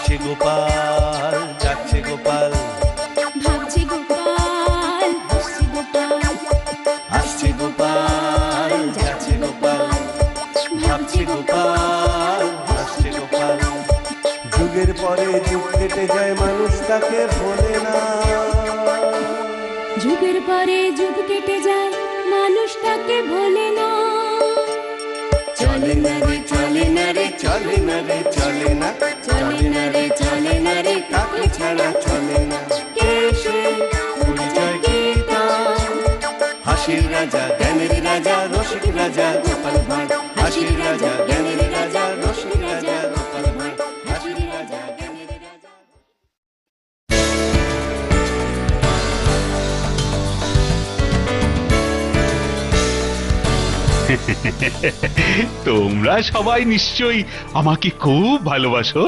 আসছে গোপাল, যাচ্ছে গোপাল, ভাবছে গোপাল, হাসছে গোপাল, আসছে গোপাল, যাচ্ছে গোপাল, ভাবছে গোপাল, হাসছে গোপাল। যুগের পরে যুগ কেটে যায়, মানুষ তাকে ভোলে না। যুগের পরে যুগ কেটে যায়, মানুষ তাকে ভোলে না। চলে না রে, চলে না রে, চলে না রে, চলে না, চলে না রে, চলে না রে, তাকে ছাড়া চলে না। কে সে? পরিচয় কি তার? হাসির রাজা, জ্ঞানের রাজা, রসিক রাজা গোপাল ভাঁড়। হাসির রাজা, জ্ঞানের রাজা, রসিক রাজা গোপাল ভাঁড়। হাসির রাজা, জ্ঞানের রাজা। তোমরা সবাই নিশ্চয়ই আমাকে খুব ভালোবাসো।